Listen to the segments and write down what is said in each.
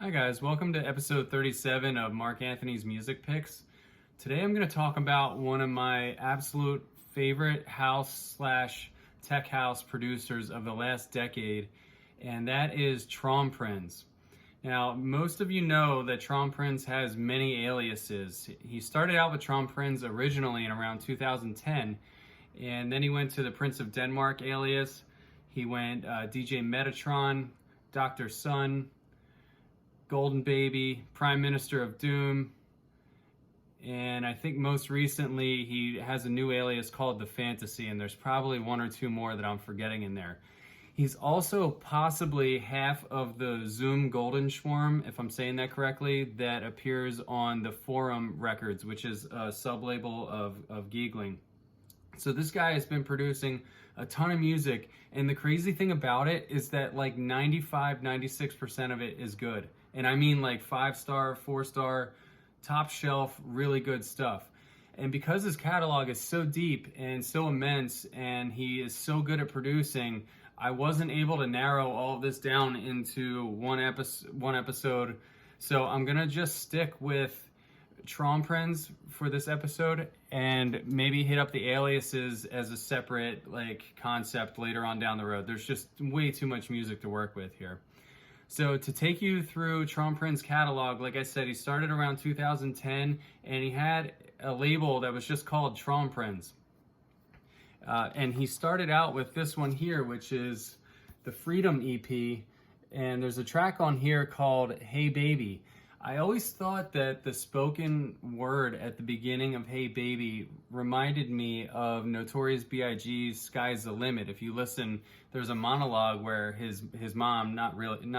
Hi guys, welcome to episode 37 of Mark Anthony's Music Picks. Today I'm going to talk about one of my absolute favorite house/tech house producers of the last decade, and that is Traumprinz. Now, most of you know that Traumprinz has many aliases. He started out with Traumprinz originally in around 2010, and then he went to the Prince of Denmark alias. He went DJ Metatron, Dr. Sun, Golden Baby, Prime Minister of Doom, and I think most recently he has a new alias called The Fantasy, and there's probably one or two more that I'm forgetting in there. He's also possibly half of the Zoom Golden Schwarm, if I'm saying that correctly, that appears on the Forum Records, which is a sub-label of Giegling. So this guy has been producing a ton of music, and the crazy thing about it is that like 95-96% of it is good. And I mean like 5-star, 4-star, top shelf, really good stuff. And because his catalog is so deep and so immense and he is so good at producing, I wasn't able to narrow all of this down into one episode. So I'm gonna just stick with Traumprinz for this episode and maybe hit up the aliases as a separate concept later on down the road. There's just way too much music to work with here. So to take you through Traumprinz's catalog, like I said, he started around 2010 and he had a label that was just called Traumprinz. And he started out with this one here, which is the Freedom EP, and there's a track on here called Hey Baby. I always thought that the spoken word at the beginning of Hey Baby reminded me of Notorious B.I.G.'s Sky's the Limit. If you listen, there's a monologue where his mom, not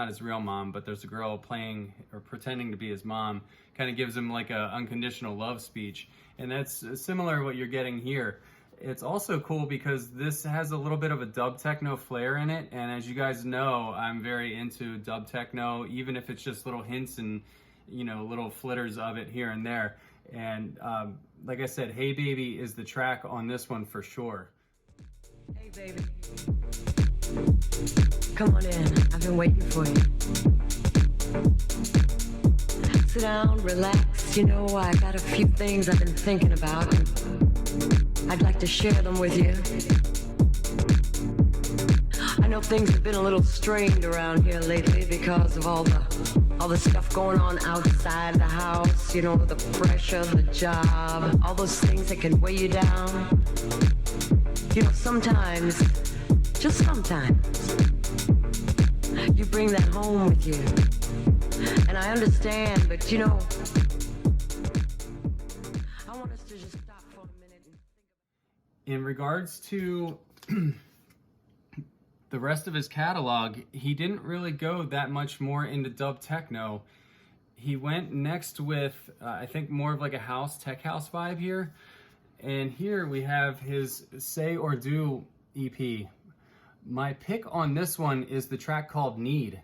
his real mom, but there's a girl playing or pretending to be his mom, kind of gives him like a unconditional love speech. And that's similar to what you're getting here. It's also cool because this has a little bit of a dub techno flair in it. And as you guys know, I'm very into dub techno, even if it's just little hints and little flitters of it here and there. And like I said, Hey Baby is the track on this one for sure. Hey baby, come on in, I've been waiting for you. Sit down, relax, I got a few things I've been thinking about. I'd like to share them with you. I know things have been a little strained around here lately because of all the stuff going on outside the house, the pressure, the job, all those things that can weigh you down. Sometimes, just sometimes, you bring that home with you. And I understand, but I want us to just stop for a minute and think about. In regards to the rest of his catalog, he didn't really go that much more into dub techno. He went next with, I think, more of like a tech house vibe here. And here we have his Say or Do EP. My pick on this one is the track called Need.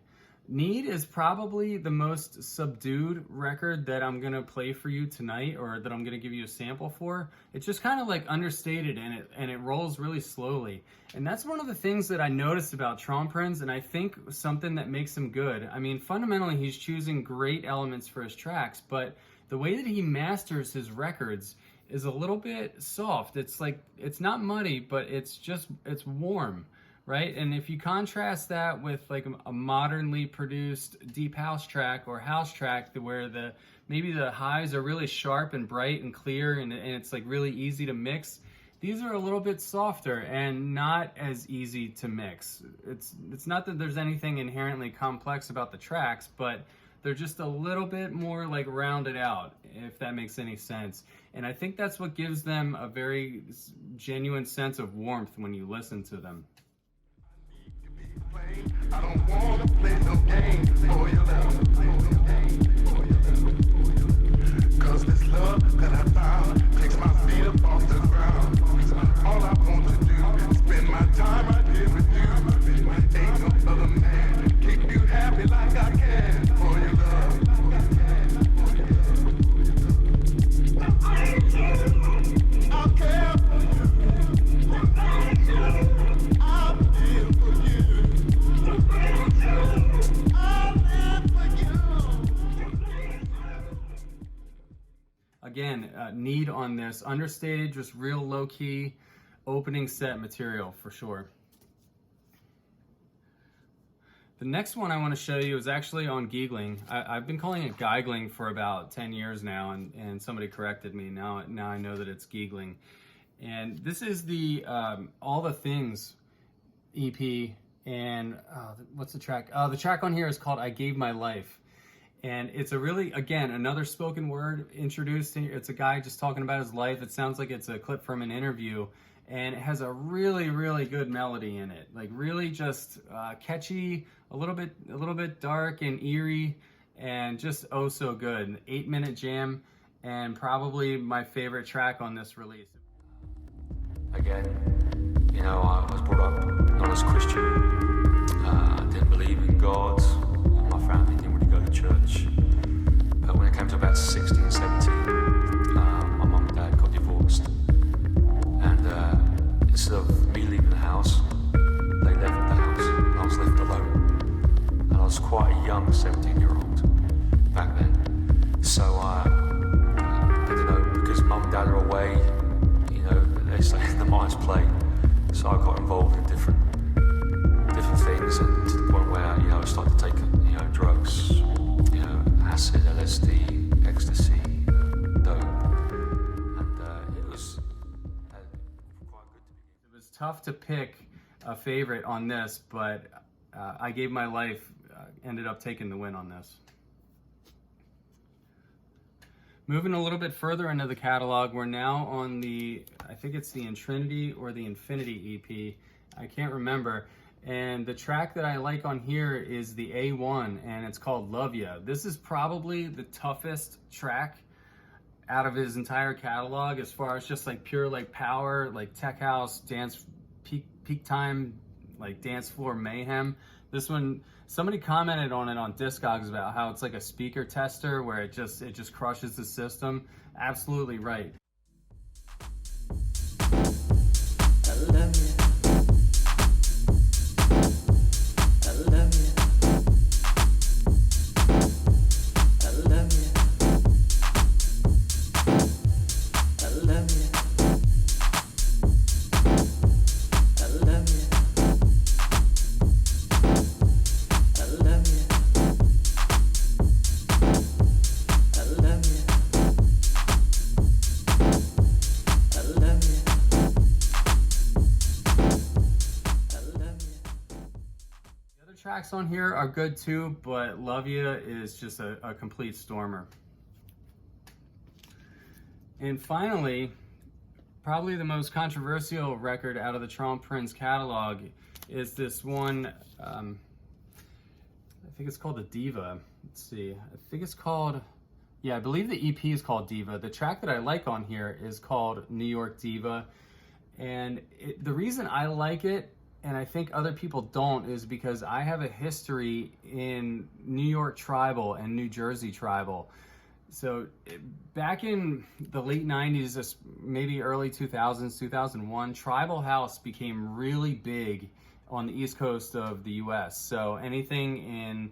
Need is probably the most subdued record that I'm gonna play for you tonight, or that I'm gonna give you a sample for. It's just kind of like understated, and it rolls really slowly. And that's one of the things that I noticed about Traumprinz, and I think something that makes him good. I mean, fundamentally, he's choosing great elements for his tracks, but the way that he masters his records is a little bit soft. It's like, it's not muddy, but it's warm. Right? And if you contrast that with like a modernly produced deep house track or house track where maybe the highs are really sharp and bright and clear and it's like really easy to mix, these are a little bit softer and not as easy to mix. It's not that there's anything inherently complex about the tracks, but they're just a little bit more like rounded out, if that makes any sense. And I think that's what gives them a very genuine sense of warmth when you listen to them. I don't wanna play no games for your love. Cause this love that I found takes my feet up off the ground. All I want to do is spend my time right here with you. Ain't no other man keep you happy like I can for your love. I'll care for you. I'll feel for you. need on this. Understated, just real low-key opening set material for sure. The next one I want to show you is actually on giggling. I've been calling it geigling for about 10 years now, and somebody corrected me. Now I know that it's giggling. And this is the All the Things EP, and what's the track? The track on here is called I Gave My Life. And it's a really, again, another spoken word introduced. It's a guy just talking about his life. It sounds like it's a clip from an interview. And it has a really, really good melody in it. Like really just catchy, a little bit dark and eerie, and just oh so good. An 8-minute jam, and probably my favorite track on this release. Again, you know, I was brought up not as Christian. I didn't believe in God. My family didn't really go to church. But when it came to about 16, 17, my mum and dad got divorced. And instead of me leaving the house, they left the house, and I was left alone. And I was quite a young 17-year-old back then. So I don't know, because mum and dad are away, you know, they say the mind's play. So I got involved in different things, and to the point where, you know, I started to take, you know, drugs, you know, acid, LSD, ecstasy, dope, and it was quite good to be. It was tough to pick a favorite on this, but I Gave My Life ended up taking the win on this. Moving a little bit further into the catalog, we're now on the, I think it's the Intrinity or the Infinity EP. I can't remember. And the track that I like on here is the A1, and it's called Love Ya. This is probably the toughest track out of his entire catalog as far as just like pure like power, like tech house, dance, peak time, like dance floor mayhem. This one, somebody commented on it on Discogs about how it's like a speaker tester where it just crushes the system. Absolutely right. I love you. Tracks on here are good too, but Love Ya is just a complete stormer. And finally, probably the most controversial record out of the Traumprinz catalog is this one, I think it's called the Diva. Let's see, I think it's called, yeah, I believe the EP is called Diva. The track that I like on here is called New York Diva. And the reason I like it, and I think other people don't, is because I have a history in New York tribal and New Jersey tribal. So back in the late 90s, maybe early 2000s, 2001, tribal house became really big on the East Coast of the US. So anything in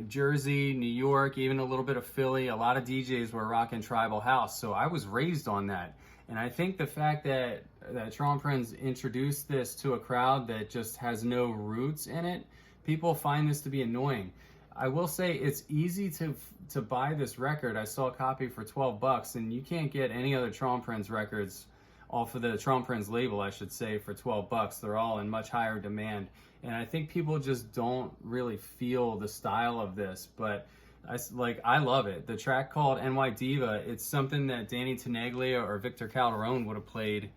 Jersey, New York, even a little bit of Philly, a lot of DJs were rocking tribal house. So I was raised on that. And I think the fact that Traumprinz introduced this to a crowd that just has no roots in it, people find this to be annoying. I will say it's easy to buy this record. I saw a copy for $12, and you can't get any other Traumprinz records off of the Traumprinz label, I should say, for $12. They're all in much higher demand. And I think people just don't really feel the style of this, but I love it. The track called NY Diva, it's something that Danny Tenaglia or Victor Calderone would have played,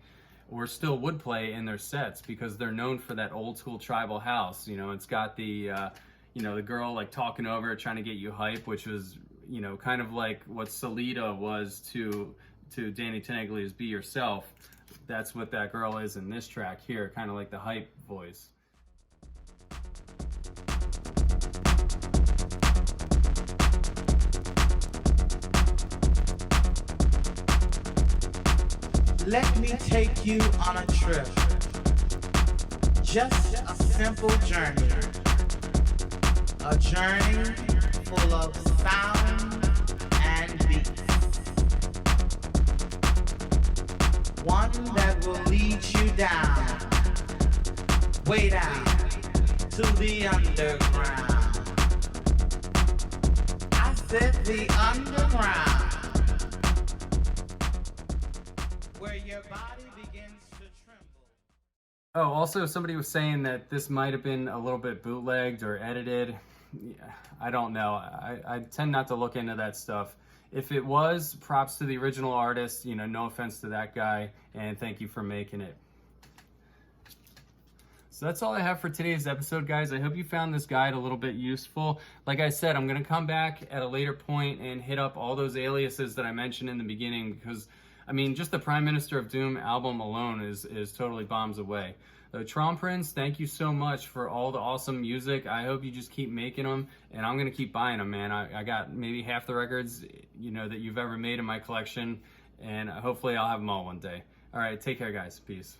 or still would play in their sets, because they're known for that old school tribal house. You know, it's got the, the girl like talking over, trying to get you hype, which was, kind of like what Salida was to Danny Tenaglia's Be Yourself. That's what that girl is in this track here, kind of like the hype voice. Let me take you on a trip. Just a simple journey. A journey full of sound and beats. one that will lead you down, way down to the underground. I said the underground, where your body begins to tremble. Oh, also somebody was saying that this might have been a little bit bootlegged or edited. Yeah, I don't know. I tend not to look into that stuff. If it was, props to the original artist, you know, no offense to that guy, and thank you for making it. So that's all I have for today's episode, guys. I hope you found this guide a little bit useful. Like I said, I'm going to come back at a later point and hit up all those aliases that I mentioned in the beginning, because, I mean, just the Prime Minister of Doom album alone is totally bombs away. Traumprinz, thank you so much for all the awesome music. I hope you just keep making them, and I'm going to keep buying them, man. I got maybe half the records, you know, that you've ever made in my collection, and hopefully I'll have them all one day. All right, take care, guys. Peace.